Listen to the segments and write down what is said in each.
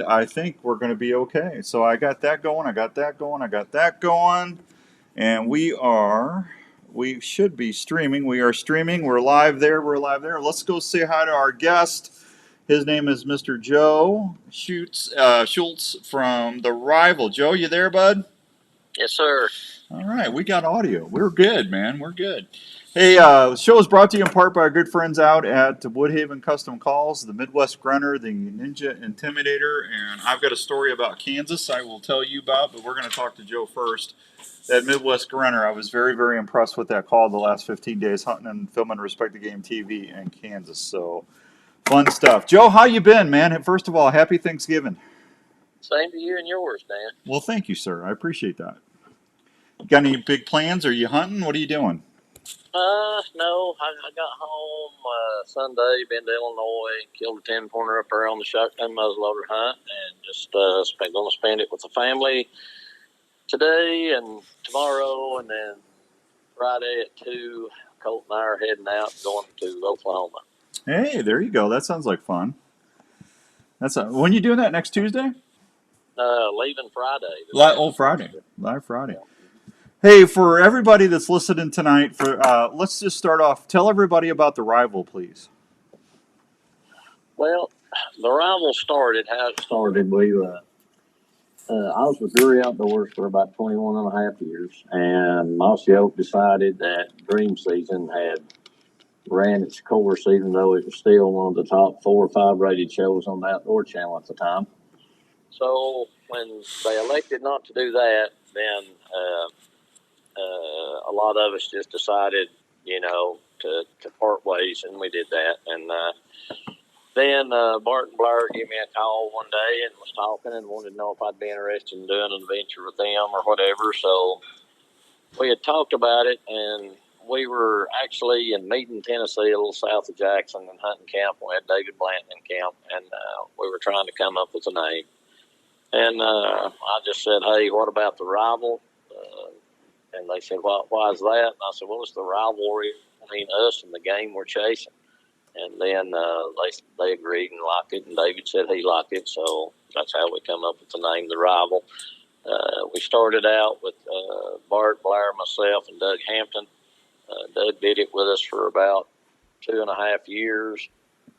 and I think we're going to be okay. So I got that going. And we should be streaming. We are streaming. We're live there. Let's go say hi to our guest. His name is Mr. Joe Shults from The Rival. Joe, you there, bud? Yes, sir. All right, we got audio. We're good, man. We're good. Hey, the show is brought to you in part by our good friends out at Woodhaven Custom Calls, the Midwest Grunner, the Ninja Intimidator, and I've got a story about Kansas I will tell you about, but we're going to talk to Joe first. That Midwest Grunner, I was very, very impressed with that call the last 15 days hunting and filming Respect the Game TV in Kansas. So, fun stuff. Joe, how you been, man? First of all, happy Thanksgiving. Same to you and yours, Dan. Well, thank you, sir. I appreciate that. Got any big plans? Are you hunting? What are you doing? No. I got home Sunday, been to Illinois, killed a 10-pointer up there on the shotgun muzzleloader hunt, and just going to spend it with the family today and tomorrow, and then Friday at 2, Colt and I are heading out going to Oklahoma. Hey, there you go. That sounds like fun. When you doing that? Next Tuesday? Leaving Friday. Friday. Live Friday. Yeah. Hey, for everybody that's listening tonight, let's just start off. Tell everybody about The Rival, please. Well, The Rival started, how it started, I was with Drury Outdoors for about 21 and a half years, and Mossy Oak decided that Dream Season had ran its course, even though it was still one of the top 4 or 5 rated shows on the Outdoor Channel at the time. So when they elected not to do that, then a lot of us just decided, to part ways, and we did that. And then Bart and Blair gave me a call one day and was talking and wanted to know if I'd be interested in doing an adventure with them or whatever. So we had talked about it, and we were actually in Meaden, Tennessee, a little south of Jackson, and hunting camp. We had David Blanton in camp, and we were trying to come up with a name. And I just said, hey, what about The Rival? And they said, well, why is that? And I said, well, it's the rivalry between us and the game we're chasing. And then they agreed and liked it, and David said he liked it, so that's how we come up with the name The Rival. We started out with Bart, Blair, myself, and Doug Hampton. Doug did it with us for about 2.5 years,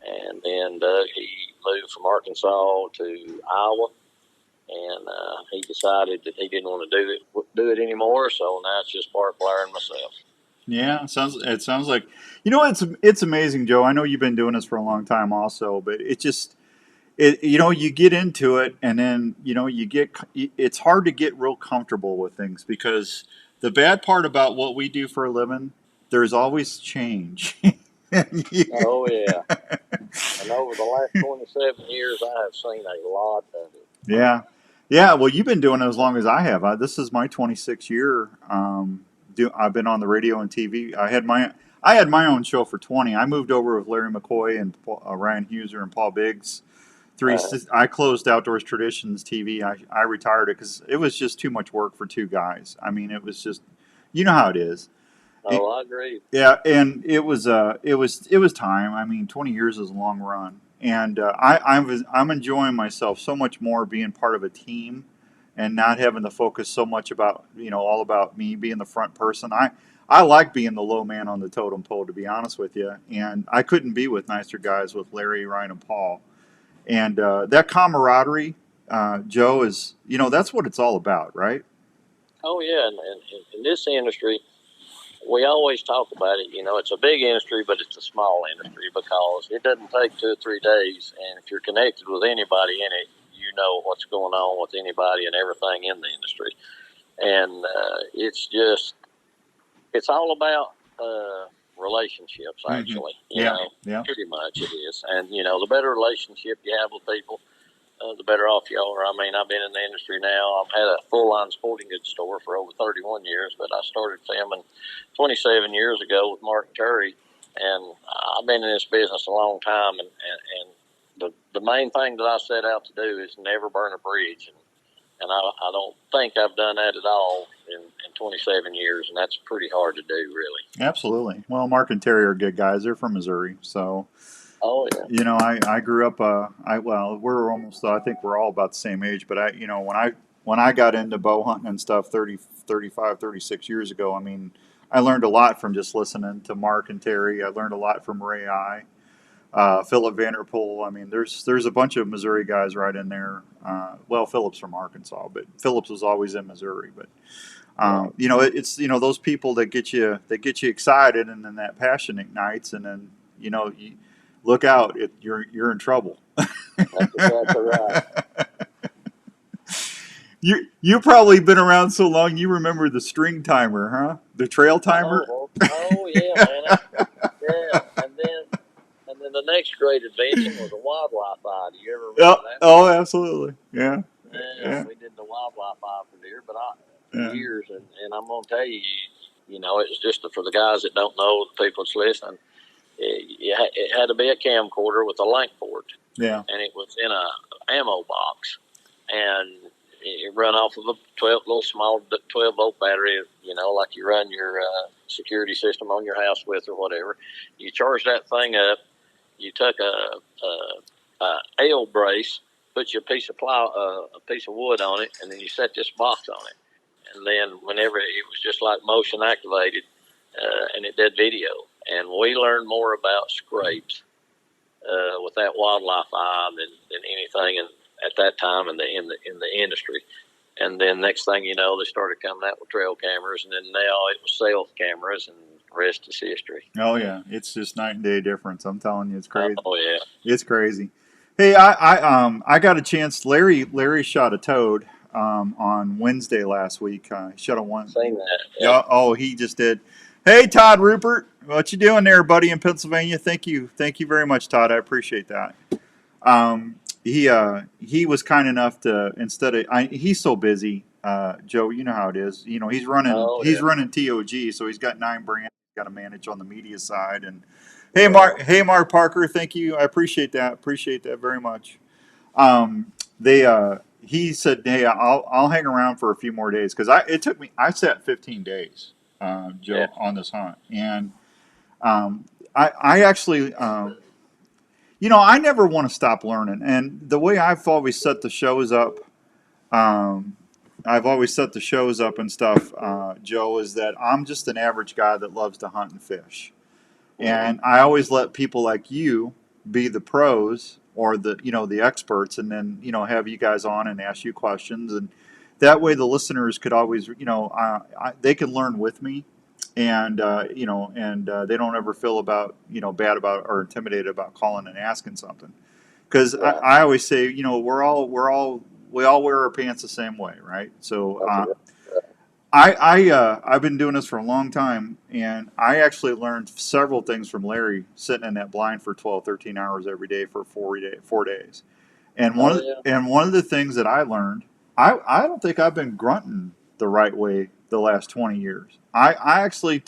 and then Doug, he moved from Arkansas to Iowa, and he decided that he didn't want to do it anymore, so now it's just Bart, Blair, and myself. Yeah, it sounds like, it's amazing, Joe. I know you've been doing this for a long time also, but you get into it, and then, it's hard to get real comfortable with things, because the bad part about what we do for a living, there's always change. Oh, yeah. And over the last 27 years, I have seen a lot of it. Yeah. Yeah, well, you've been doing it as long as I have. This is my 26th year. I've been on the radio and TV. I had my own show for 20. I moved over with Larry McCoy and Ryan Huser and Paul Biggs. I closed Outdoors Traditions TV. I retired it because it was just too much work for 2 guys. I mean, it was just, you know how it is. Oh, I agree. Yeah, and it was time. I mean, 20 years is a long run, and I'm enjoying myself so much more being part of a team, and not having to focus so much about all about me being the front person. I like being the low man on the totem pole, to be honest with you, and I couldn't be with nicer guys with Larry, Ryan, and Paul, and that camaraderie, Joe, is that's what it's all about, right? Oh yeah, and in this industry, we always talk about it. It's a big industry, but it's a small industry, because it doesn't take 2 or 3 days. And if you're connected with anybody in it, you know what's going on with anybody and everything in the industry. And it's all about relationships, actually. Yeah. Pretty much it is. And, the better relationship you have with people, the better off you are. I mean, I've been in the industry now. I've had a full-line sporting goods store for over 31 years, but I started filming 27 years ago with Mark Terry, and I've been in this business a long time, and the main thing that I set out to do is never burn a bridge, and I don't think I've done that at all in 27 years, and that's pretty hard to do, really. Absolutely. Well, Mark and Terry are good guys. They're from Missouri, so... Oh yeah. You know, I grew up. Well, we're almost. I think we're all about the same age. But when I got into bow hunting and stuff 30, 35, 36 years ago. I mean, I learned a lot from just listening to Mark and Terry. I learned a lot from Ray I. Philip Vanderpool. I mean, there's a bunch of Missouri guys right in there. Well, Philip's from Arkansas, but Phillips was always in Missouri. But Right. you know, it's those people that get you excited, and then that passion ignites, and then you look out, you're in trouble. That's exactly right. You probably been around so long you remember the string timer, huh? The trail timer. Oh yeah, man. Yeah, and then the next great invention was a wildlife eye. Do you ever Oh, remember that? oh, absolutely. Yeah, Yeah, yeah, we did the wildlife eye for deer, but for yeah. years, and I'm gonna tell you, you know, it was just for the guys that don't know, the people that's listening. It had to be a camcorder with a link port, Yeah. and it was in a ammo box, and it run off of a 12 little small 12-volt battery, you know, like you run your security system on your house with or whatever. You charge that thing up. You took a ale brace, put you a piece of a piece of wood on it, and then you set this box on it. And then whenever it was just like motion activated, and it did video. And we learned more about scrapes with that wildlife eye than anything at that time in the industry. And then next thing you know, they started coming out with trail cameras, and then now it was self cameras, and the rest is history. Oh yeah, it's just night and day difference. I'm telling you, it's crazy. Oh yeah. It's crazy. Hey, I got a chance. Larry shot a toad on Wednesday last week. He shot a one. Seen that. Yep. Yeah. Oh, he just did. Hey, Todd Rupert, what you doing there, buddy, in Pennsylvania? Thank you very much, Todd. I appreciate that. He was kind enough to he's so busy, Joe. You know how it is. You know Oh he's yeah. running TOG, so he's got 9 brands he's got to manage on the media side. And Right. Hey Mark Parker, thank you. I appreciate that very much. They He said, hey, I'll hang around for a few more days because I sat 15 days, Yeah. Joe, on this hunt, and I actually. I never want to stop learning. And the way I've always set the shows up, um, I've always set the shows up and stuff, Joe, is that I'm just an average guy that loves to hunt and fish. Mm-hmm. And I always let people like you be the pros or the experts, and then have you guys on and ask you questions, and that way the listeners could always they can learn with me, and they don't ever feel about bad about or intimidated about calling and asking something, because Right. I always say we all wear our pants the same way, right? So That's exactly right. I've been doing this for a long time, and I actually learned several things from Larry sitting in that blind for 12, 13 hours every day for 4 days. And Oh yeah. one of the things that I learned, I don't think I've been grunting the right way the last 20 years. I actually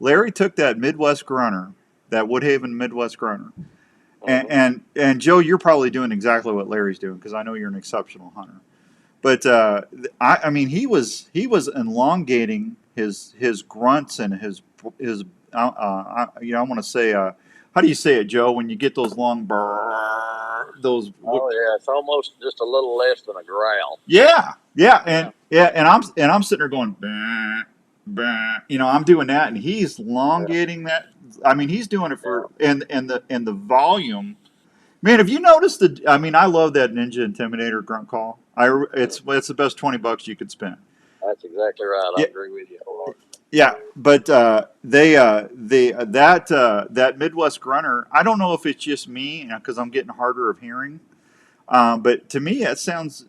Larry took that Midwest grunter, that Woodhaven Midwest grunter, Mm-hmm. and Joe, you're probably doing exactly what Larry's doing because I know you're an exceptional hunter. But I mean, he was elongating his grunts and his I want to say how do you say it, Joe? When you get those long those Oh yeah. It's almost just a little less than a growl. yeah, yeah, Yeah. and I'm sitting there going bah, bah. I'm doing that, and he's Yeah. elongating that. I mean, he's doing it Yeah. for and the volume. Man, have you noticed the? I mean, I love that Ninja Intimidator grunt call. It's the best $20 you could spend. That's exactly right. I Yeah, agree with you wholeheartedly. yeah, but that Midwest grunter. I don't know if it's just me because I'm getting harder of hearing. But to me, it sounds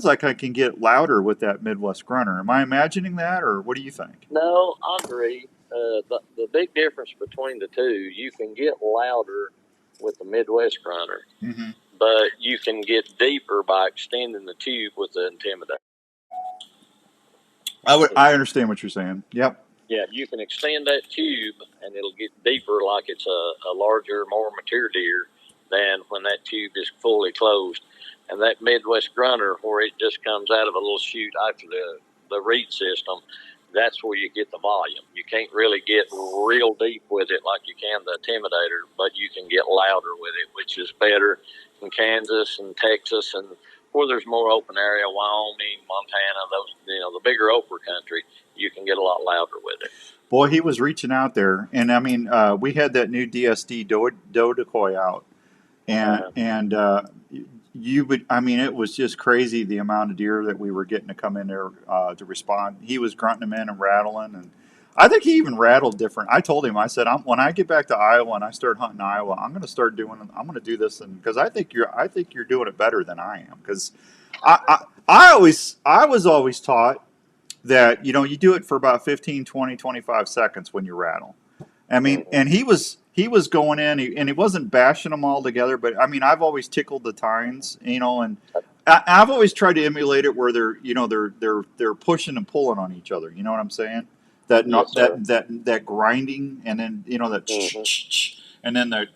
like I can get louder with that Midwest grunter. Am I imagining that, or what do you think? No, I agree. The big difference between the two, you can get louder with the Midwest grunter, Hmm. but you can get deeper by extending the tube with the Intimidator. I understand what you're saying. Yep. Yeah, you can extend that tube and it'll get deeper like it's a larger, more mature deer than when that tube is fully closed. And that Midwest grunter, where it just comes out of a little chute after the reed system, that's where you get the volume. You can't really get real deep with it like you can the Intimidator, but you can get louder with it, which is better in Kansas and Texas and where there's more open area, Wyoming, Montana, those, the bigger open country, you can get a lot louder with it. Boy, he was reaching out there, and I mean, we had that new DSD doe decoy out, and you would, I mean, it was just crazy the amount of deer that we were getting to come in there to respond. He was grunting them in and rattling, and I think he even rattled different. I told him, I said, when I get back to Iowa and I start hunting Iowa, I'm going to do this, and because I think you're doing it better than I am, because I was always taught that you do it for about 15, 20, 25 seconds when you rattle. I mean, and he was going in, and he wasn't bashing them all together. But I mean, I've always tickled the tines, and I've always tried to emulate it where they're pushing and pulling on each other. You know what I'm saying? That Yes, that grinding, and then that and then the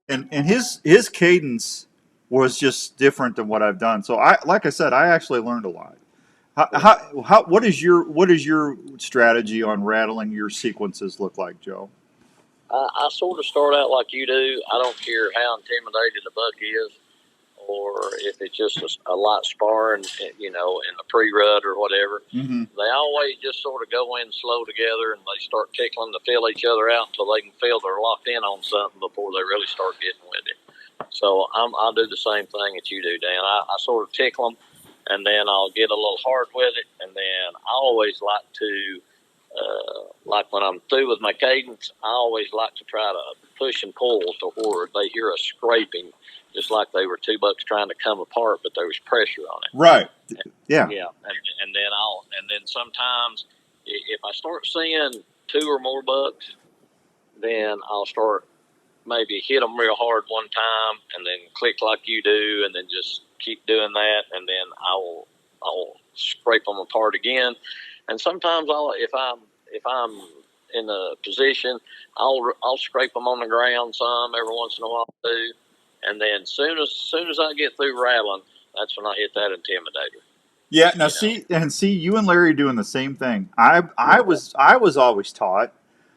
and his cadence was just different than what I've done. So like I said, I actually learned a lot. What is your strategy on rattling your sequences look like, Joe? I sort of start out like you do. I don't care how intimidated a buck is, or if it's just a light sparring, in the pre-rut or whatever. Mm-hmm. They always just sort of go in slow together, and they start tickling to feel each other out until they can feel they're locked in on something before they really start getting with it. So I'll do the same thing that you do, Dan. I sort of tickle them, and then I'll get a little hard with it, and then I always like to, like when I'm through with my cadence, I always like to try to push and pull to where they hear a scraping, just like they were two bucks trying to come apart, but there was pressure on it. Right. Yeah. Yeah, and then sometimes if I start seeing two or more bucks, then I'll start maybe hit them real hard one time, and then click like you do, and then just keep doing that, and then I'll scrape them apart again. And sometimes if I'm in a position, I'll scrape them on the ground some every once in a while too. And then soon as I get through rattling, that's when I hit that Intimidator. Yeah. Now see, you and Larry doing the same thing. I was always taught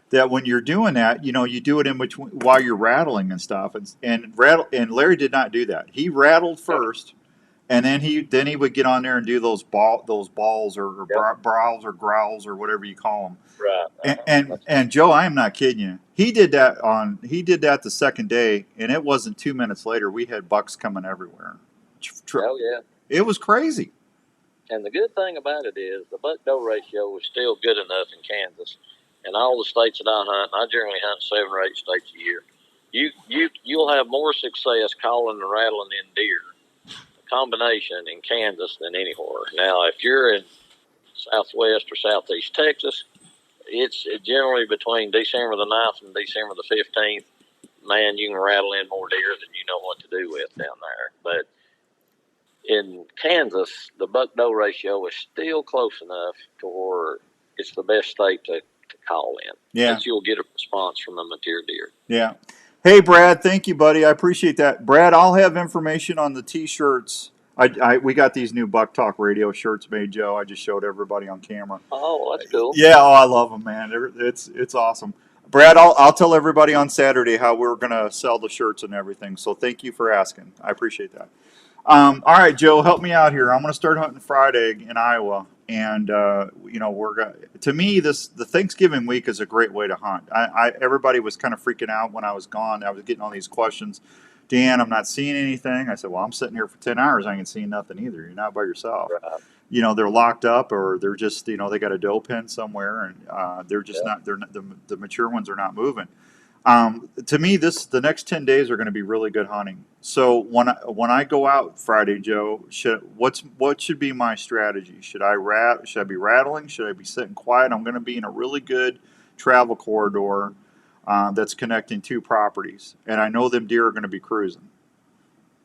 that when you're doing that, you do it in between while you're rattling and stuff, and Larry did not do that. He rattled first, and then he would get on there and do those balls or brawls or growls or whatever you call them. Right. And Joe, I am not kidding you. He did that the second day, and it wasn't 2 minutes later we had bucks coming everywhere. Oh yeah. It was crazy. And the good thing about it is the buck doe ratio is still good enough in Kansas. In all the states that I hunt, I generally hunt 7 or 8 states a year. You'll have more success calling and rattling in deer, a combination in Kansas than anywhere. Now, if you're in Southwest or Southeast Texas, it's generally between December the 9th and December the 15th. Man, you can rattle in more deer than you know what to do with down there. But in Kansas, the buck doe ratio is still close enough to where it's the best state to call in. Yeah. You'll get a response from a mature deer. Yeah. Hey, Brad, thank you, buddy. I appreciate that. Brad, I'll have information on the T-shirts. We got these new Buk Talk Radio shirts made, Joe. I just showed everybody on camera. Oh, that's cool. Yeah, I love them, man. It's awesome. Brad, I'll tell everybody on Saturday how we're gonna sell the shirts and everything. So thank you for asking. I appreciate that. All right, Joe, help me out here. I'm going to start hunting Friday in Iowa, and to me, the Thanksgiving week is a great way to hunt. Everybody was kind of freaking out when I was gone. I was getting all these questions. Dan, I'm not seeing anything. I said, well, I'm sitting here for 10 hours. I ain't seeing nothing either. You're not by yourself. Right. They're locked up, or they're just, they got a doe pen somewhere, and they're just not. They're not, the mature ones are not moving. To me, the next 10 days are going to be really good hunting. So when I go out Friday, Joe, what should be my strategy? Should I be rattling? Should I be sitting quiet? I'm going to be in a really good travel corridor that's connecting 2 properties, and I know them deer are going to be cruising.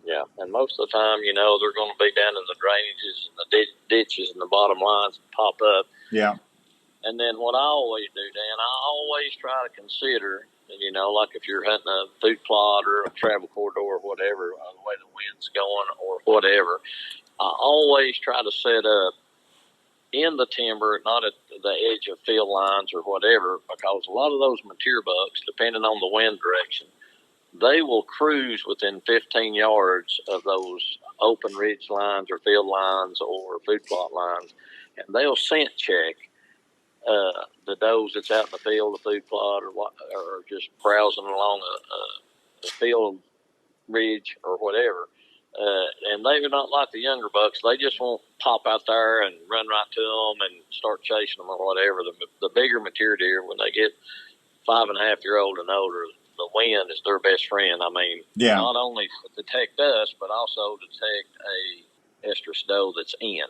Yeah, and most of the time, they're going to be down in the drainages and the ditches and the bottom lines that pop up. Yeah. And then what I always do, Dan, I always try to consider, like if you're hunting a food plot or a travel corridor or whatever, the way the wind's going or whatever, I always try to set up in the timber, not at the edge of field lines or whatever, because a lot of those mature bucks, depending on the wind direction, they will cruise within 15 yards of those open ridge lines or field lines or food plot lines, and they'll scent check the does that's out in the field, the food plot, or just browsing along a field ridge or whatever. And they're not like the younger bucks. They just won't pop out there and run right to them and start chasing them or whatever. The bigger mature deer, when they get 5.5-year-old and older, the wind is their best friend. I mean, not only to detect us, but also to detect a estrus doe that's in.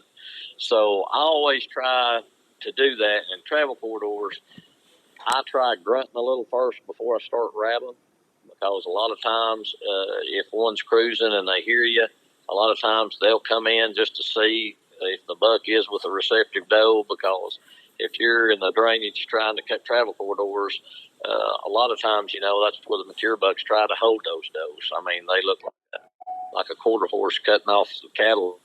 So I always try to do that. In travel corridors, I try grunting a little first before I start rattling, because a lot of times if one's cruising and they hear you, a lot of times they'll come in just to see if the buck is with a receptive doe, because if you're in the drainage trying to cut travel corridors, a lot of times, that's where the mature bucks try to hold those does. I mean, they look like a quarter horse cutting off the cattle.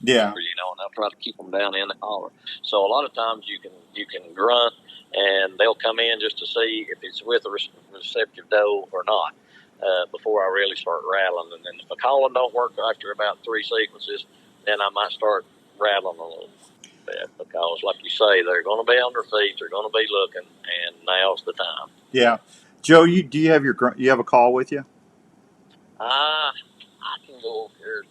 Yeah. And they'll try to keep them down in the collar. So a lot of times you can grunt, and they'll come in just to see if it's with a receptive doe or not before I really start rattling. And then if the calling don't work after about 3 sequences, then I might start rattling a little bit, because, like you say, they're going to be on their feet, they're going to be looking, and now's the time. Yeah, Joe, do you have you have a call with you? I can go over here.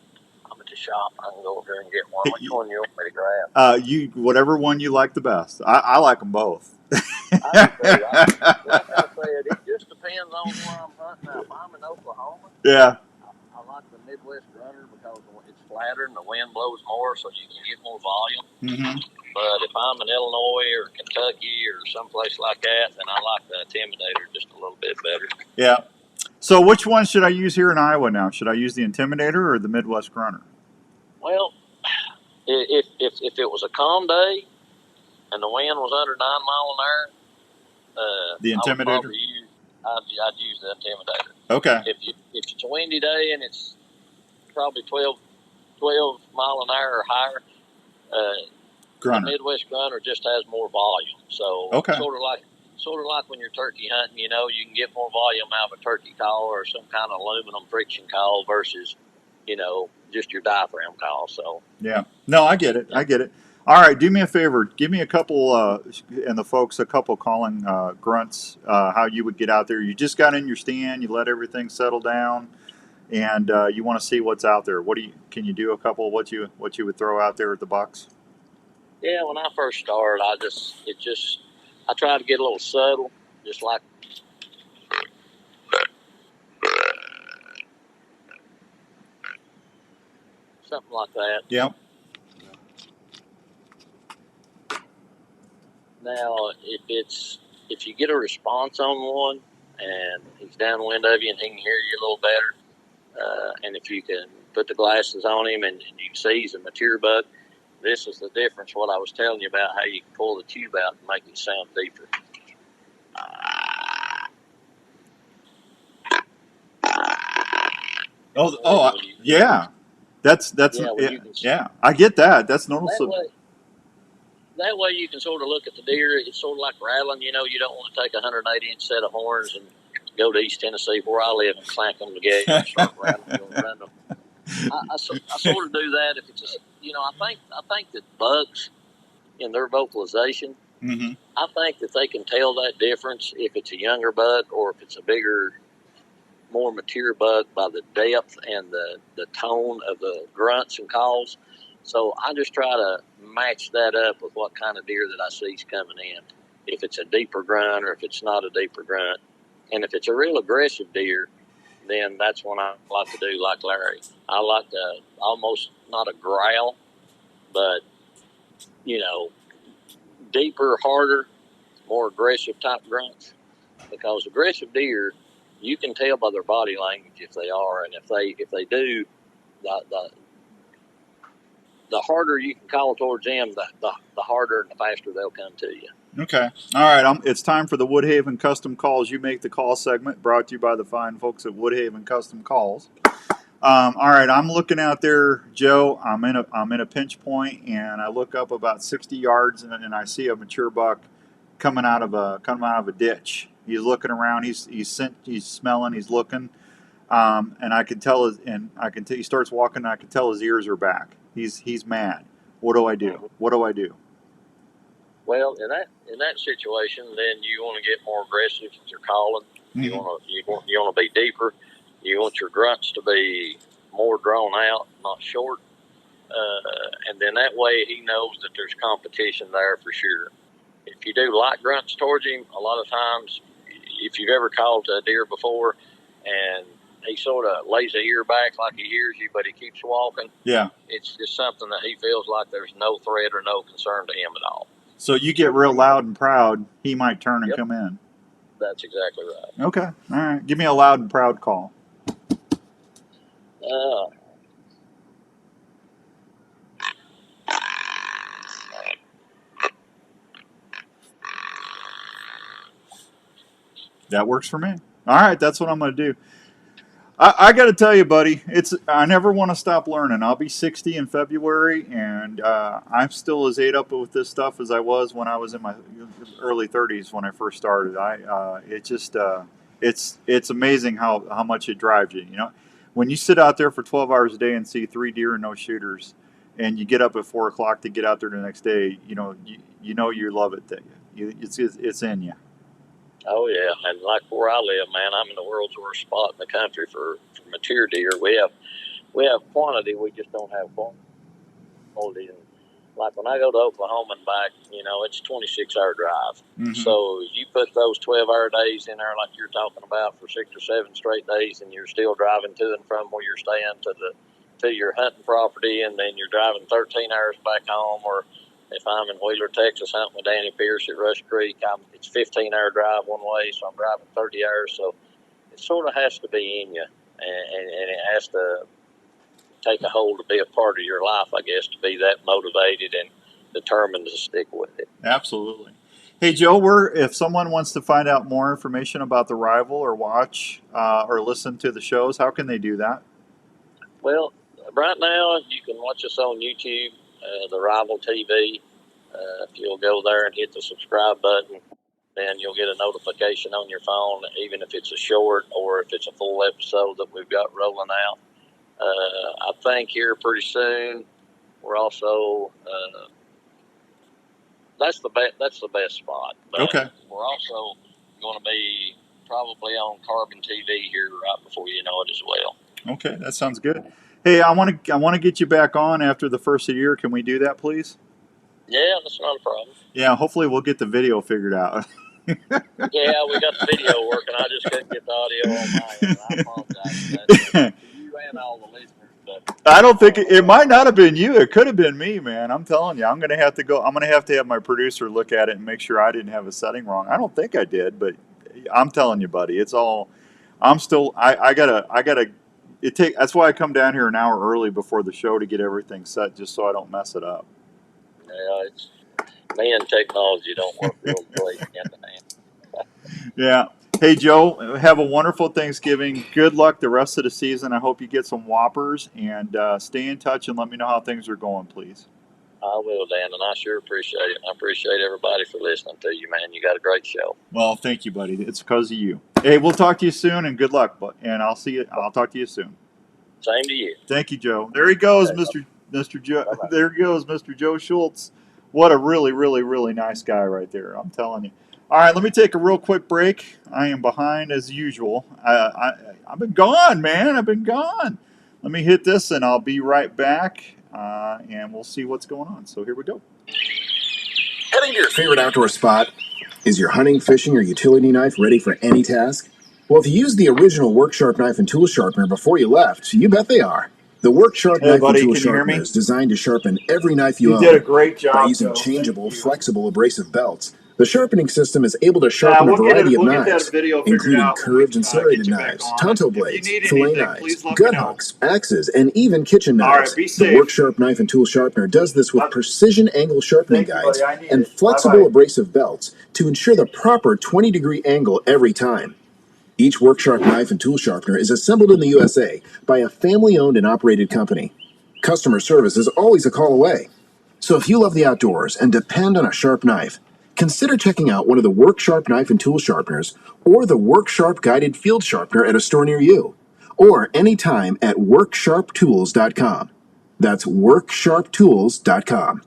I'm at the shop. I can go over here and get one. Which one you want me to grab? Whatever one you like the best. I like them both. I agree. Like I said, it just depends on where I'm hunting. Now, if I'm in Oklahoma, Yeah. I like the Midwest Grunter because it's flatter and the wind blows more, so you can get more volume. Mm-hmm. But if I'm in Illinois or Kentucky or someplace like that, then I like the Intimidator just a little bit better. Yeah. So which one should I use here in Iowa now? Should I use the Intimidator or the Midwest Grunter? Well, if it was a calm day and the wind was under 9 miles an hour, the Intimidator? I'd use the Intimidator. Okay. If it's a windy day and it's probably 12 mile an hour or higher, the Midwest Grunter just has more volume. So sort of like when you're turkey hunting, you can get more volume out of a turkey call or some kind of aluminum friction call versus, just your diaphragm call. So yeah, no, I get it. All right, do me a favor. Give me a couple, and the folks a couple calling grunts. How you would get out there? You just got in your stand. You let everything settle down, and you want to see what's out there. Can you do a couple? What you would throw out there at the bucks? Yeah, when I first started, I try to get a little subtle, just like. Something like that. Yep. Now, if you get a response on one and he's downwind of you and he can hear you a little better, and if you can put the glasses on him and you can see he's a mature buck, this is the difference. What I was telling you about how you can pull the tube out and make it sound deeper. Yeah. That's yeah. I get that. That's noticeable. That way you can sort of look at the deer. It's sort of like rattling. You don't want to take a 180-inch set of horns and go to East Tennessee, where I live, and clank them together and start rattling and run them. I sort of do that if it's I think that bucks in their vocalization, mm-hmm. I think that they can tell that difference if it's a younger buck or if it's a bigger, more mature buck by the depth and the tone of the grunts and calls. So I just try to match that up with what kind of deer that I see is coming in. If it's a deeper grunt or if it's not a deeper grunt. And if it's a real aggressive deer, then that's when I like to do like Larry. I like to almost not a growl, but, deeper, harder, more aggressive type grunts. Because aggressive deer, you can tell by their body language if they are, and if they do, the harder you can call towards them, the harder and the faster they'll come to you. Okay. All right. It's time for the Woodhaven Custom Calls. You Make the Call segment, brought to you by the fine folks at Woodhaven Custom Calls. All right, I'm looking out there, Joe. I'm in a pinch point, and I look up about 60 yards, and I see a mature buck coming out of a ditch. He's looking around. He's smelling. He's looking, and I can tell he starts walking. And I can tell his ears are back. He's mad. What do I do? What do I do? Well, in that situation, then you want to get more aggressive with your calling. Mm-hmm. You want to be deeper. You want your grunts to be more drawn out, not short. And then that way he knows that there's competition there for sure. If you do light grunts towards him, a lot of times, if you've ever called to a deer before and he sort of lays the ear back like he hears you, but he keeps walking, Yeah. it's just something that he feels like there's no threat or no concern to him at all. So you get real loud and proud, he might turn and come in. That's exactly right. Okay. All right. Give me a loud and proud call. That works for me. All right, that's what I'm going to do. I got to tell you, buddy, I never want to stop learning. I'll be 60 in February, and I'm still as ate up with this stuff as I was when I was in my early 30s when I first started. It's amazing how much it drives you. You know, when you sit out there for 12 hours a day and see 3 deer and no shooters, and you get up at 4 o'clock to get out there the next day, you know you love it. It's in you. Oh, yeah, and like where I live, man, I'm in the world's worst spot in the country for mature deer. We have quantity, we just don't have quality. And like when I go to Oklahoma and back, it's a 26-hour drive. Mm-hmm. So you put those 12-hour days in there like you're talking about for 6 or 7 straight days, and you're still driving to and from where you're staying to your hunting property, and then you're driving 13 hours back home. Or if I'm in Wheeler, Texas, hunting with Danny Pierce at Rush Creek, it's a 15-hour drive one way, so I'm driving 30 hours. So it sort of has to be in you, and it has to take a hold to be a part of your life, I guess, to be that motivated and determined to stick with it. Absolutely. Hey, Joe, if someone wants to find out more information about the Rival or watch or listen to the shows, how can they do that? Well, right now you can watch us on YouTube. The Rival TV. If you'll go there and hit the subscribe button, then you'll get a notification on your phone, even if it's a short or if it's a full episode that we've got rolling out. I think here pretty soon we're also that's the best spot. But okay. We're also going to be probably on Carbon TV here right before you know it as well. Okay, that sounds good. Hey, I want to get you back on after the first of the year. Can we do that, please? Yeah, that's not a problem. Yeah, hopefully we'll get the video figured out. Yeah, we got the video working. I just couldn't get the audio on my end. I apologize for that. You and all the listeners. But I don't think it might not have been you. It could have been me, man. I'm telling you, I'm going to have to have my producer look at it and make sure I didn't have a setting wrong. I don't think I did, but I'm telling you, buddy, it's all. I'm still. I gotta. That's why I come down here an hour early before the show to get everything set, just so I don't mess it up. Yeah, it's me and technology don't work real great hand in hand. Yeah. Hey, Joe, have a wonderful Thanksgiving. Good luck the rest of the season. I hope you get some whoppers, and stay in touch and let me know how things are going, please. I will, Dan, and I sure appreciate it. I appreciate everybody for listening to you, man. You got a great show. Well, thank you, buddy. It's because of you. Hey, we'll talk to you soon, and good luck. And I'll talk to you soon. Same to you. Thank you, Joe. There he goes, Okay, Mr. Joe. Bye-bye. There goes Mr. Joe Shults. What a really, really, really nice guy right there. I'm telling you. All right, let me take a real quick break. I am behind as usual. I've been gone, man. I've been gone. Let me hit this, and I'll be right back, and we'll see what's going on. So here we go. Heading to your favorite outdoor spot? Is your hunting, fishing, or utility knife ready for any task? Well, if you used the original Work Sharp knife and tool sharpener before you left, you bet they are. The Work Sharp knife buddy, and tool can you hear me? sharpener is designed to sharpen every knife you own. did a great job, By using Joe. changeable, Thank you. flexible abrasive belts, the sharpening system is able to sharpen a variety of we'll get knives, that video figured including out curved and when we, serrated get you back knives, on. tonto If you blades, need fillet anything, knives, please let me gut know. hooks, axes, and even kitchen All right, knives. be The safe. Work Sharp knife and tool sharpener does this with precision angle sharpening Thank you, buddy. guides I need and it. flexible Bye-bye. abrasive belts to ensure the proper 20-degree angle every time. Each WorkSharp knife and tool sharpener is assembled in the USA by a family-owned and operated company. Customer service is always a call away. So if you love the outdoors and depend on a sharp knife, consider checking out one of the WorkSharp knife and tool sharpeners or the WorkSharp guided field sharpener at a store near you, or anytime at WorkSharpTools.com. That's WorkSharpTools.com.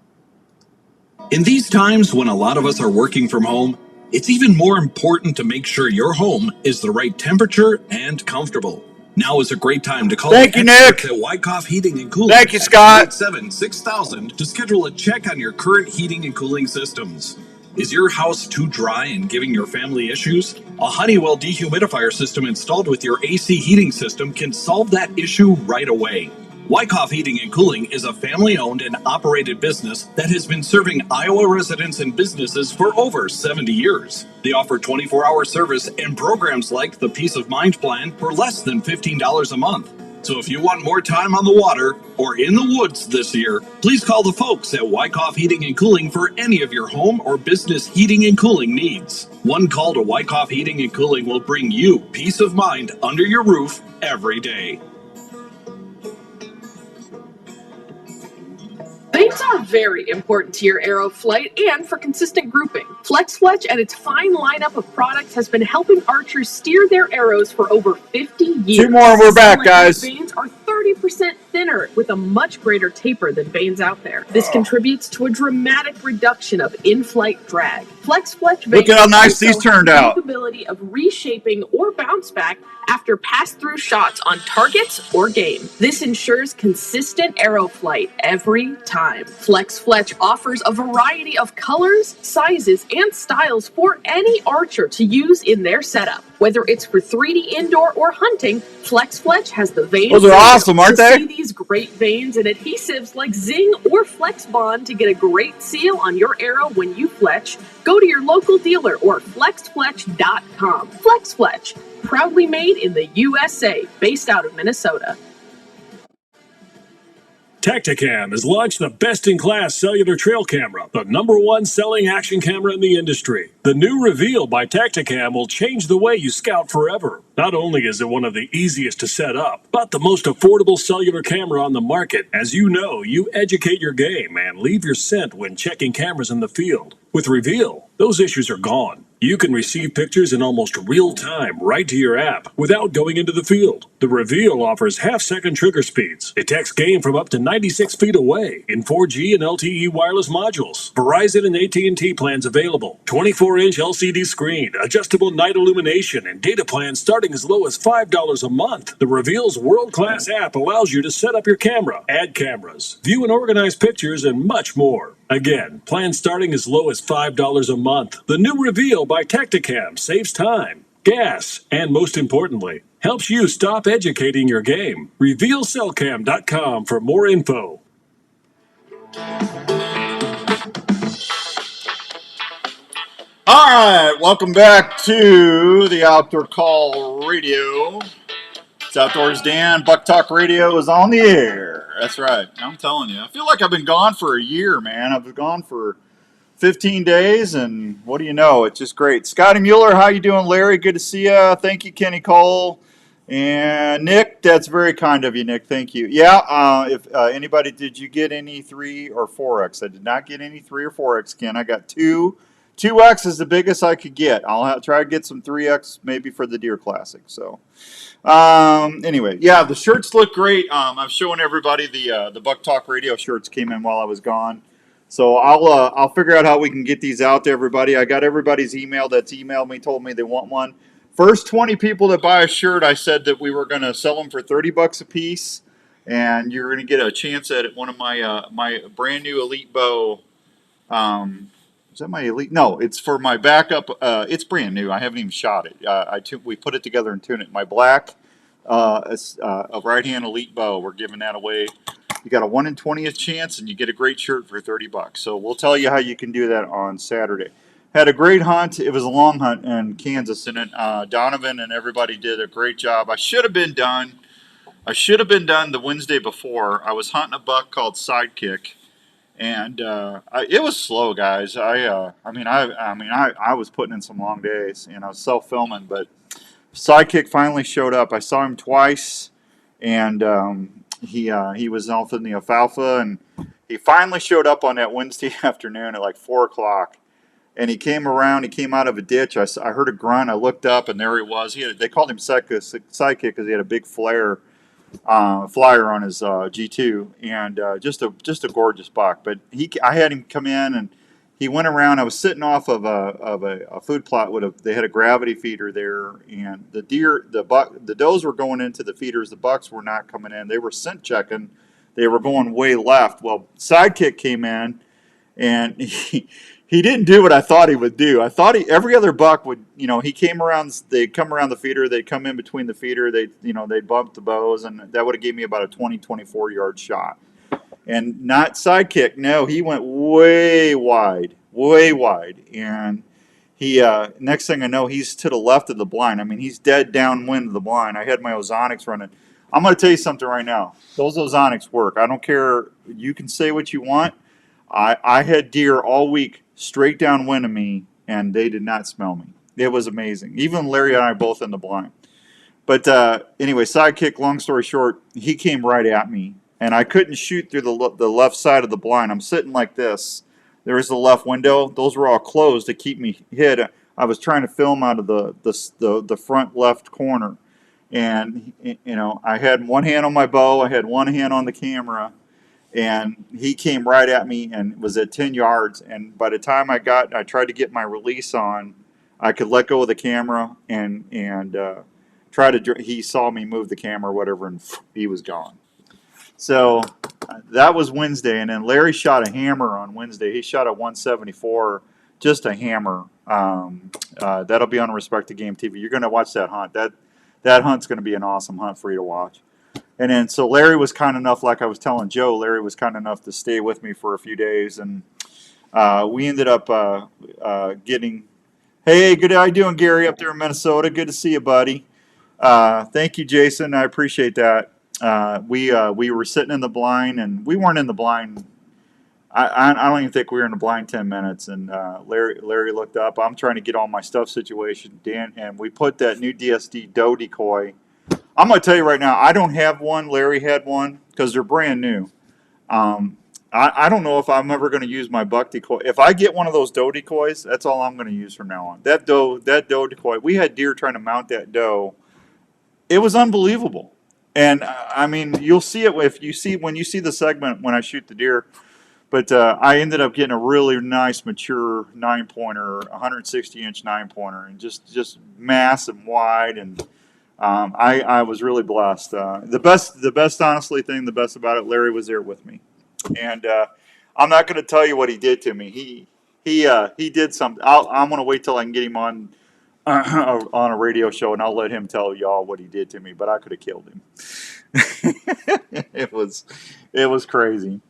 In these times when a lot of us are working from home, it's even more important to make sure your home is the right temperature and comfortable. Now is a great time to call Thank the you, experts Nick. at Wyckoff Heating and Cooling. Thank you, Scott. 877-6000 to schedule a check on your current heating and cooling systems. Is your house too dry and giving your family issues? A Honeywell dehumidifier system installed with your AC heating system can solve that issue right away. Wyckoff Heating and Cooling is a family-owned and operated business that has been serving Iowa residents and businesses for over 70 years. They offer 24-hour service and programs like the Peace of Mind Plan for less than $15 a month. So if you want more time on the water or in the woods this year, please call the folks at Wyckoff Heating and Cooling for any of your home or business heating and cooling needs. One call to Wyckoff Heating and Cooling will bring you peace of mind under your roof every day. Vanes are very important to your arrow flight and for consistent grouping. FlexFletch and its fine lineup of products has been helping archers steer their arrows for over 50 years. 2 more and we're back, guys. Vanes are 30% thinner with a much greater taper than vanes out there. This contributes to a dramatic reduction of in-flight drag. FlexFletch vanes Look at how nice these turned out. The capability of reshaping or bounce back after pass-through shots on targets or game. This ensures consistent arrow flight every time. FlexFletch offers a variety of colors, sizes, and styles for any archer to use in their setup. Whether it's for 3D indoor or hunting, FlexFletch has the vanes. Those are awesome, aren't they? See these great vanes and adhesives like Zing or FlexBond to get a great seal on your arrow when you fletch. Go to your local dealer or flexfletch.com. FlexFletch, proudly made in the USA, based out of Minnesota. Tacticam has launched the best-in-class cellular trail camera, the #1 selling action camera in the industry. The new Reveal by Tacticam will change the way you scout forever. Not only is it one of the easiest to set up, but the most affordable cellular camera on the market. As you know, you educate your game and leave your scent when checking cameras in the field. With Reveal, those issues are gone. You can receive pictures in almost real time right to your app without going into the field. The Reveal offers half-second trigger speeds, detects game from up to 96 feet away in 4G and LTE wireless modules. Verizon and AT&T plans available. 24-inch LCD screen, adjustable night illumination, and data plans starting as low as $5 a month. The Reveal's world-class app allows you to set up your camera, add cameras, view and organize pictures, and much more. Again, plans starting as low as $5 a month. The new Reveal by Tacticam saves time, gas, and most importantly, helps you stop educating your game. RevealCellCam.com for more info. All right, welcome back to the Outdoor Call Radio. It's Outdoors Dan. Buk Talk Radio is on the air. That's right. I'm telling you. I feel like I've been gone for a year, man. I've been gone for 15 days, and what do you know? It's just great. Scotty Mueller, how you doing, Larry? Good to see you. Thank you, Kenny Cole. And Nick, that's very kind of you, Nick. Thank you. Yeah, if anybody, did you get any 3 or 4X? I did not get any 3 or 4X, Ken. I got 2. 2X is the biggest I could get. I'll try to get some 3X maybe for the Deer Classic. So, anyway, yeah, the shirts look great. I'm showing everybody the Buk Talk Radio shirts came in while I was gone. So I'll figure out how we can get these out to everybody. I got everybody's email that's emailed me, told me they want one. First 20 people that buy a shirt, I said that we were going to sell them for $30 a piece, and you're going to get a chance at one of my my brand new Elite Bow. Is that my Elite? No, it's for my backup. It's brand new. I haven't even shot it. We put it together and tuned it. My black a right-hand Elite Bow. We're giving that away. You got a 1 in 20th chance, and you get a great shirt for $30. So we'll tell you how you can do that on Saturday. Had a great hunt. It was a long hunt in Kansas, and Donovan and everybody did a great job. I should have been done the Wednesday before. I was hunting a buck called Sidekick, and it was slow, guys. I was putting in some long days, and I was self-filming, but Sidekick finally showed up. I saw him twice, and he was off in the alfalfa, and he finally showed up on that Wednesday afternoon at like 4 o'clock. And he came around. He came out of a ditch. I heard a grunt. I looked up, and there he was. They called him Sidekick because he had a big flyer on his G2, and just a gorgeous buck. But I had him come in, and he went around. I was sitting off of a food plot they had a gravity feeder there, and the does were going into the feeders. The bucks were not coming in. They were scent checking. They were going way left. Well, Sidekick came in, and he didn't do what I thought he would do. I thought every other buck would, he came around, they'd come around the feeder, they'd come in between the feeder, they'd bump the bows, and that would have gave me about a 20, 24 yard shot. And not Sidekick, no, he went way wide. And he, next thing I know, he's to the left of the blind. I mean, he's dead downwind of the blind. I had my ozonics running. I'm going to tell you something right now. Those ozonics work. I don't care. You can say what you want. I had deer all week straight downwind of me, and they did not smell me. It was amazing. Even Larry and I both in the blind. But anyway, Sidekick, long story short, he came right at me, and I couldn't shoot through the left side of the blind. I'm sitting like this. There was the left window. Those were all closed to keep me hid. I was trying to film out of the front left corner. And, I had one hand on my bow. I had one hand on the camera. And he came right at me and was at 10 yards. And by the time I tried to get my release on, I could let go of the camera and he saw me move the camera or whatever, and he was gone. So that was Wednesday. And then Larry shot a hammer on Wednesday. He shot a 174, just a hammer. That'll be on Respected Game TV. You're going to watch that hunt. That hunt's going to be an awesome hunt for you to watch. And then, so Larry was kind enough, like I was telling Joe, Larry was kind enough to stay with me for a few days. And we ended up getting, hey, good, how you doing, Gary, up there in Minnesota? Good to see you, buddy. Thank you, Jason. I appreciate that. We were sitting in the blind, and we weren't in the blind. I don't even think we were in the blind 10 minutes. And Larry looked up. I'm trying to get all my stuff situation, Dan, and we put that new DSD doe decoy. I'm going to tell you right now, I don't have one. Larry had one because they're brand new. I don't know if I'm ever going to use my buck decoy. If I get one of those doe decoys, that's all I'm going to use from now on. That doe decoy, we had deer trying to mount that doe. It was unbelievable. And I mean, you'll see it when you see the segment when I shoot the deer. But I ended up getting a really nice mature 9-pointer, 160-inch 9-pointer, and just mass and wide, and I was really blessed. The best, honestly, thing, the best about it, Larry was there with me, and I'm not going to tell you what he did to me. He did something. I'm going to wait till I can get him on a radio show, and I'll let him tell y'all what he did to me. But I could have killed him. It was crazy.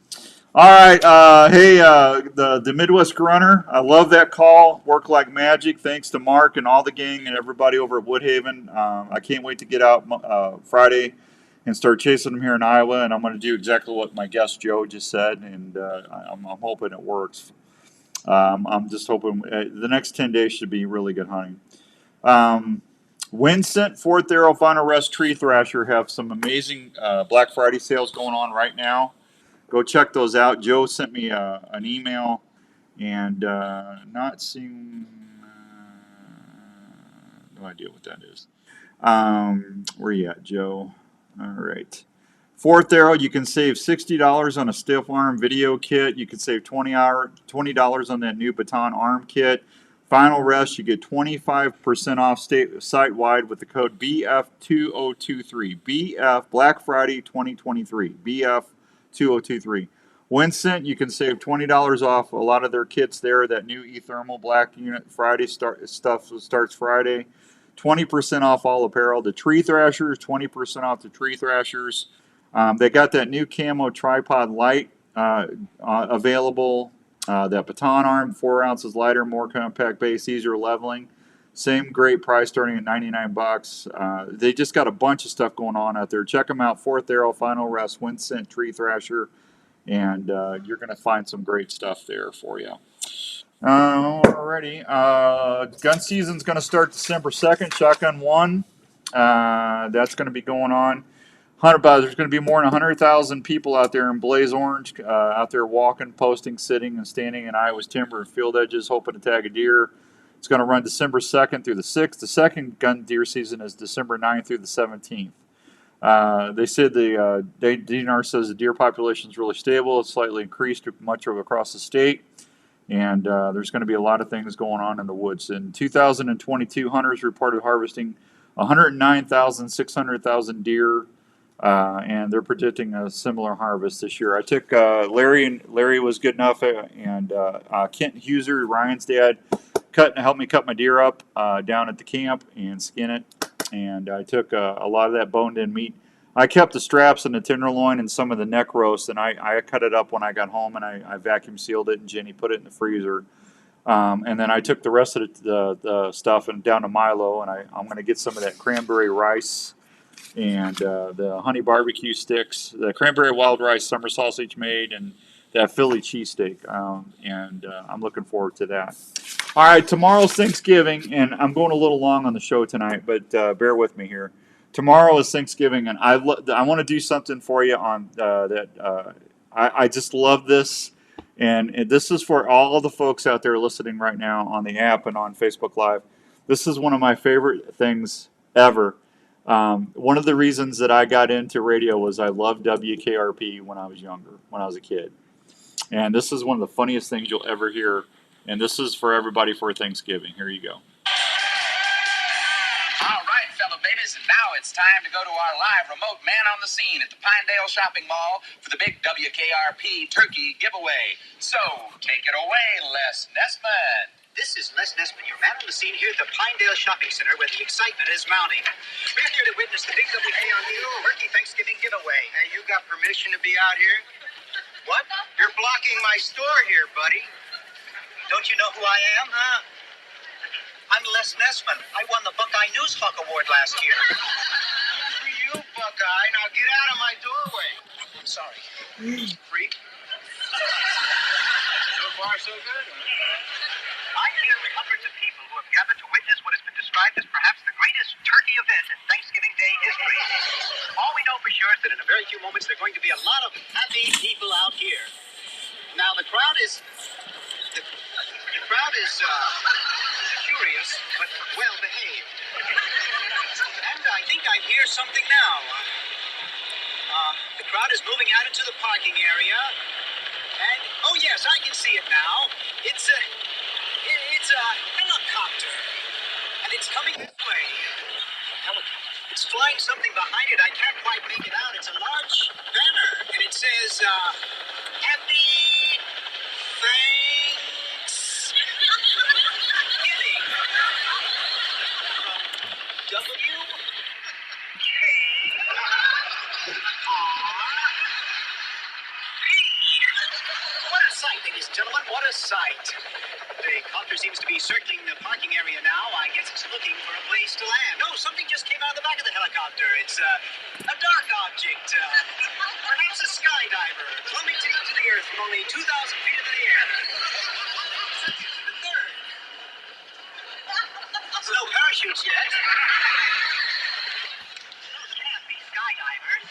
All right, hey, the Midwest Grunter, I love that call. Worked like magic. Thanks to Mark and all the gang and everybody over at Woodhaven. I can't wait to get out Friday and start chasing them here in Iowa, and I'm going to do exactly what my guest Joe just said, and I'm hoping it works. I'm just hoping the next 10 days should be really good hunting. Winston, Fourth Arrow, Final Rest, Tree Thrasher have some amazing Black Friday sales going on right now. Go check those out. Joe sent me an email, and not seeing no idea what that is. Where you at, Joe? All right. Fourth Arrow, you can save $60 on a stiff arm video kit. You can save $20 on that new baton arm kit. Final Rest, you get 25% off site-wide with the code BF2023. BF Black Friday 2023. BF 2023. Winston, you can save $20 off a lot of their kits there. That new eThermal Black Unit Friday stuff starts Friday. 20% off all apparel. The Tree Thrashers, 20% off the Tree Thrashers. They got that new camo tripod light available. That baton arm, 4 ounces lighter, more compact base, easier leveling. Same great price, starting at $99. They just got a bunch of stuff going on out there. Check them out. Fourth Arrow, Final Rest, Winston, Tree Thrasher, and you're going to find some great stuff there for you. Alrighty. Gun season's going to start December 2nd. Shotgun 1 That's going to be going on. There's going to be more than 100,000 people out there in Blaze Orange, out there walking, posting, sitting, and standing in Iowa's timber and field edges, hoping to tag a deer. It's going to run December 2nd through the 6th. The second gun deer season is December 9th through the 17th. They said DNR says the deer population is really stable. It's slightly increased much of across the state. And there's going to be a lot of things going on in the woods. In 2022, hunters reported harvesting 109,600 deer, and they're predicting a similar harvest this year. I took Larry, and Larry was good enough, and Kent Huser, Ryan's dad, helped me cut my deer up down at the camp and skin it. And I took a lot of that boned-in meat. I kept the straps and the tenderloin and some of the neck roast, and I cut it up when I got home, and I vacuum sealed it, and Jenny put it in the freezer. And then I took the rest of the stuff and down to Milo, and I'm going to get some of that cranberry rice and the honey barbecue sticks, the cranberry wild rice summer sausage made, and that Philly cheesesteak. And I'm looking forward to that. All right, tomorrow's Thanksgiving, and I'm going a little long on the show tonight, but bear with me here. Tomorrow is Thanksgiving, and I want to do something for you on that. I just love this, and this is for all of the folks out there listening right now on the app and on Facebook Live. This is one of my favorite things ever. One of the reasons that I got into radio was I loved WKRP when I was younger, when I was a kid. And this is one of the funniest things you'll ever hear, and this is for everybody for Thanksgiving. Here you go. All right, fellow babies, and now it's time to go to our live remote man on the scene at the Pinedale Shopping Mall for the big WKRP turkey giveaway. So, take it away, Les Nessman. This is Les Nessman, your man on the scene here at the Pinedale Shopping Center where the excitement is mounting. We're here to witness the big WKRP turkey Thanksgiving giveaway. Hey, you got permission to be out here? What? You're blocking my store here, buddy. Don't you know who I am, huh? I'm Les Nessman. I won the Buckeye News Hawk Award last year. Good for you, Buckeye. Now get out of my doorway. I'm sorry. Freak. So far, so good, huh? I'm here with hundreds of people who have gathered to witness what has been described as perhaps the greatest turkey event in Thanksgiving Day history. All we know for sure is that in a very few moments there are going to be a lot of happy people out here. Now the crowd is curious but well behaved, and I think I hear something now. The crowd is moving out into the parking area, and oh yes, I can see it now. It's a helicopter, and it's coming this way. It's flying something behind it. I can't quite make it out. It's a large banner, and it says, Happy Thanksgiving from WKRP. What a sight, ladies and gentlemen, what a sight. The copter seems to be circling the parking area now. I guess it's looking for a place to land. Oh, something just came out of the back of the helicopter. It's a dark object. Perhaps a skydiver plummeting to the earth from only 2,000 feet into the air. The third. There's no parachutes yet. Those can't be skydivers.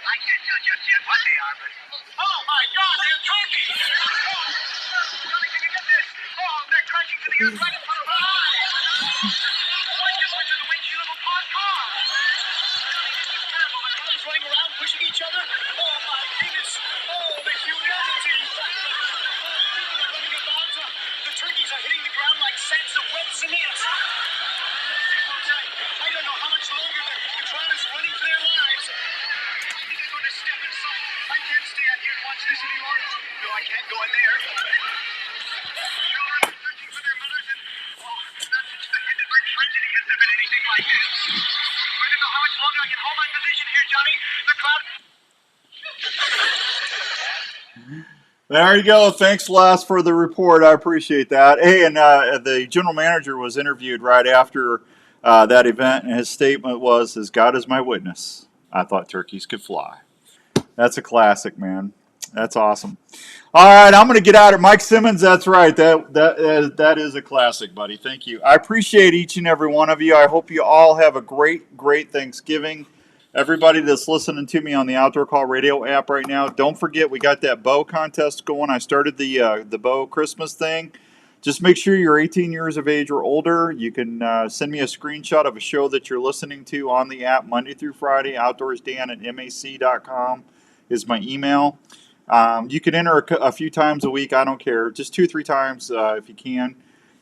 I can't tell just yet what they are, but... Oh, my God, they're turkeys! Johnny, can you get this? Oh, they're crashing to the earth right in front of our eyes! One just went through the windshield of a parked car! This is terrible. The cars running around, pushing each other. Oh, my goodness! Oh, the humanity! People are running about. The turkeys are hitting the ground like sacks of wet cement. I don't know how much longer the crowd is running for their lives. I think I'm going to step inside. I can't stay out here and watch this anymore. No, I can't go in there. Children are searching for their mothers, and not since the Hindenburg tragedy has there been anything like this. I don't know how much longer I can hold my position here, Johnny. The crowd... There you go. Thanks, Les, for the report. I appreciate that. Hey, and the general manager was interviewed right after that event, and his statement was, "As God is my witness, I thought turkeys could fly." That's a classic, man. That's awesome. All right, I'm going to get out of Mike Simmons. That's right. That is a classic, buddy. Thank you. I appreciate each and every one of you. I hope you all have a great Thanksgiving. Everybody that's listening to me on the Outdoor Call Radio app right now, don't forget we got that bow contest going. I started the bow Christmas thing. Just make sure you're 18 years of age or older. You can send me a screenshot of a show that you're listening to on the app Monday through Friday. OutdoorsDan@mac.com is my email. You can enter a few times a week. I don't care. Just 2-3 times if you can.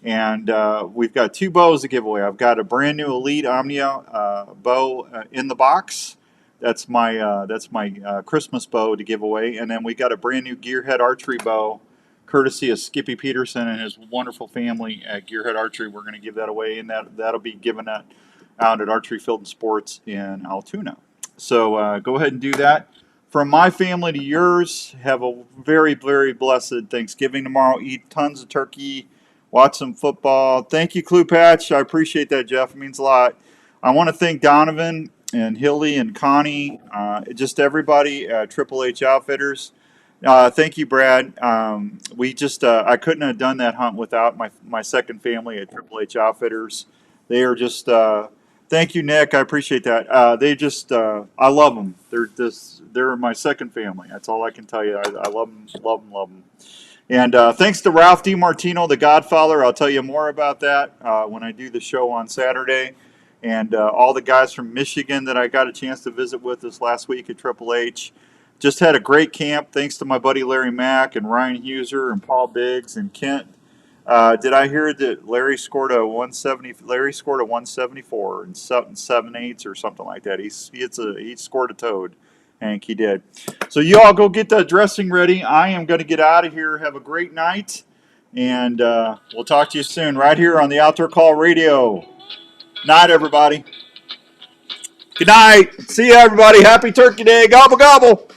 And we've got 2 bows to give away. I've got a brand new Elite Omnia bow in the box. That's my Christmas bow to give away. And then we got a brand new Gearhead archery bow, courtesy of Skippy Peterson and his wonderful family at Gearhead Archery. We're going to give that away, and that'll be given out at Archery Field and Sports in Altoona. So go ahead and do that. From my family to yours, have a very blessed Thanksgiving tomorrow. Eat tons of turkey, watch some football. Thank you, Clue Patch. I appreciate that, Jeff. It means a lot. I want to thank Donovan and Hilly and Connie, just everybody at Triple H Outfitters. Thank you, Brad. I couldn't have done that hunt without my second family at Triple H Outfitters. They are just. Thank you, Nick. I appreciate that. I love them. They're my second family. That's all I can tell you. I love them. And thanks to Ralph DiMartino, the Godfather. I'll tell you more about that when I do the show on Saturday. And all the guys from Michigan that I got a chance to visit with this last week at Triple H. Just had a great camp. Thanks to my buddy Larry Mack and Ryan Huser and Paul Biggs and Kent. Did I hear that Larry scored a 170? Larry scored a 174 and 7/8 or something like that. He scored a toad. Hank, he did. So you all go get the dressing ready. I am going to get out of here. Have a great night, and we'll talk to you soon right here on the Outdoor Call Radio. Night, everybody. Good night. See you, everybody. Happy Turkey Day. Gobble gobble.